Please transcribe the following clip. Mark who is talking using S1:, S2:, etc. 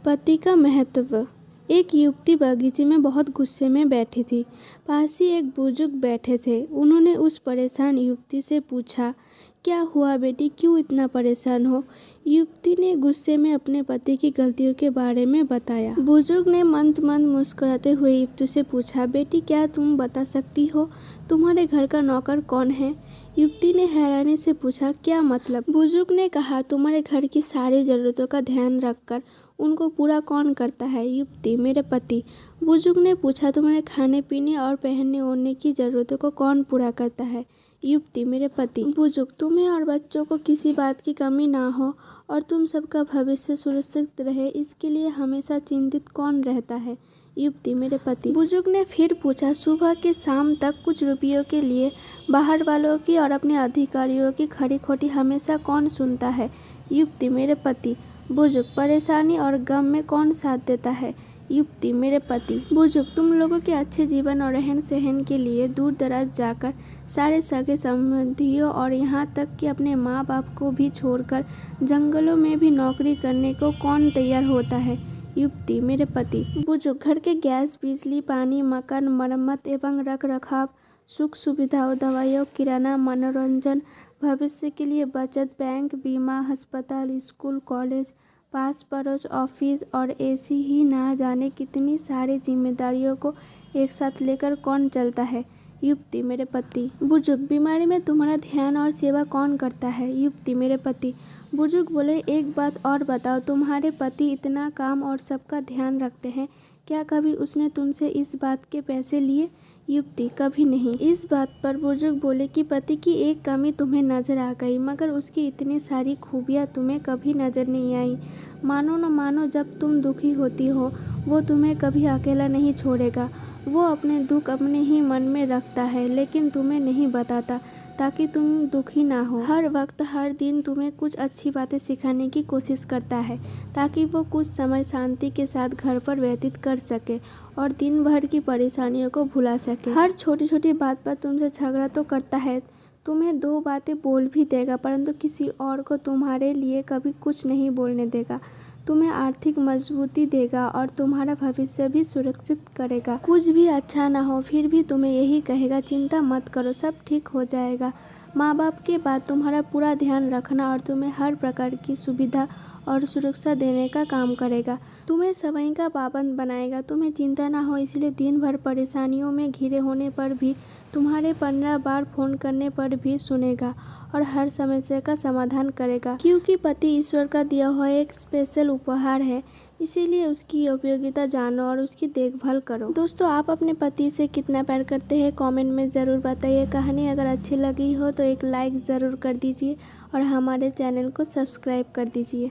S1: पति का महत्व। एक युवती बगीचे में बहुत गुस्से में बैठी थी। पास ही एक बुजुर्ग बैठे थे। उन्होंने उस परेशान युवती से पूछा, क्या हुआ बेटी, क्यों इतना परेशान हो? युवती ने गुस्से में अपने पति की गलतियों के बारे में बताया। बुजुर्ग ने मंद मंद मुस्कुराते हुए युवती से पूछा, बेटी क्या तुम बता सकती हो तुम्हारे घर का नौकर कौन है? युवती ने हैरानी से पूछा, क्या मतलब? बुजुर्ग ने कहा, तुम्हारे घर की सारी जरूरतों का ध्यान रखकर उनको पूरा कौन करता है? युवती, मेरे पति। बुजुर्ग ने पूछा, तुम्हारे खाने पीने और पहनने ओढ़ने की जरूरतों को कौन पूरा करता है? युवती, मेरे पति। बुजुर्ग, तुम्हें और बच्चों को किसी बात की कमी ना हो और तुम सबका भविष्य सुरक्षित रहे, इसके लिए हमेशा चिंतित कौन रहता है? युवती, मेरे पति। बुजुर्ग ने फिर पूछा, सुबह के शाम तक कुछ रुपयों के लिए बाहर वालों की और अपने अधिकारियों की खरी खोटी हमेशा कौन सुनता है? युवती, मेरे पति। बुजुर्ग, परेशानी और गम में कौन साथ देता है? युवती, मेरे पति। बुजुर्ग, तुम लोगों के अच्छे जीवन और रहन सहन के लिए दूर दराज जाकर सारे सगे संबंधियों और यहाँ तक कि अपने माँ बाप को भी छोड़कर जंगलों में भी नौकरी करने को कौन तैयार होता है? युवती, मेरे पति। बुजुर्ग, घर के गैस, बिजली, पानी, मकान, मरम्मत एवं रख रखाव, सुख सुविधाओं, दवाइयों, किराना, मनोरंजन, भविष्य के लिए बचत, बैंक, बीमा, अस्पताल, स्कूल, कॉलेज, पास पड़ोस, ऑफिस और ऐसी ही ना जाने कितनी सारी जिम्मेदारियों को एक साथ लेकर कौन चलता है? युवती, मेरे पति। बुजुर्ग, बीमारी में तुम्हारा ध्यान और सेवा कौन करता है? युवती, मेरे पति। बुजुर्ग बोले, एक बात और बताओ, तुम्हारे पति इतना काम और सबका ध्यान रखते हैं, क्या कभी उसने तुमसे इस बात के पैसे लिए? युवती, कभी नहीं। इस बात पर बुजुर्ग बोले कि पति की एक कमी तुम्हें नजर आ गई, मगर उसकी इतनी सारी खूबियाँ तुम्हें कभी नजर नहीं आई। मानो न मानो, जब तुम दुखी होती हो वो तुम्हें कभी अकेला नहीं छोड़ेगा। वो अपने दुख अपने ही मन में रखता है, लेकिन तुम्हें नहीं बताता ताकि तुम दुखी ना हो। हर वक्त हर दिन तुम्हें कुछ अच्छी बातें सिखाने की कोशिश करता है ताकि वो कुछ समय शांति के साथ घर पर व्यतीत कर सके और दिन भर की परेशानियों को भुला सके। हर छोटी छोटी बात पर तुमसे झगड़ा तो करता है, तुम्हें दो बातें बोल भी देगा, परंतु किसी और को तुम्हारे लिए कभी कुछ नहीं बोलने देगा। तुम्हें आर्थिक मजबूती देगा और तुम्हारा भविष्य भी सुरक्षित करेगा। कुछ भी अच्छा ना हो फिर भी तुम्हें यही कहेगा, चिंता मत करो, सब ठीक हो जाएगा। माँ बाप के बाद तुम्हारा पूरा ध्यान रखना और तुम्हें हर प्रकार की सुविधा और सुरक्षा देने का काम करेगा। तुम्हें समय का पाबंद बनाएगा। तुम्हें चिंता ना हो इसलिए दिन भर परेशानियों में घिरे होने पर भी, तुम्हारे 15 बार फोन करने पर भी सुनेगा और हर समस्या का समाधान करेगा। क्योंकि पति ईश्वर का दिया हुआ एक स्पेशल उपहार है, इसीलिए उसकी उपयोगिता जानो और उसकी देखभाल करो। दोस्तों, आप अपने पति से कितना प्यार करते हैं कमेंट में ज़रूर बताइए। कहानी अगर अच्छी लगी हो तो एक लाइक ज़रूर कर दीजिए और हमारे चैनल को सब्सक्राइब कर दीजिए।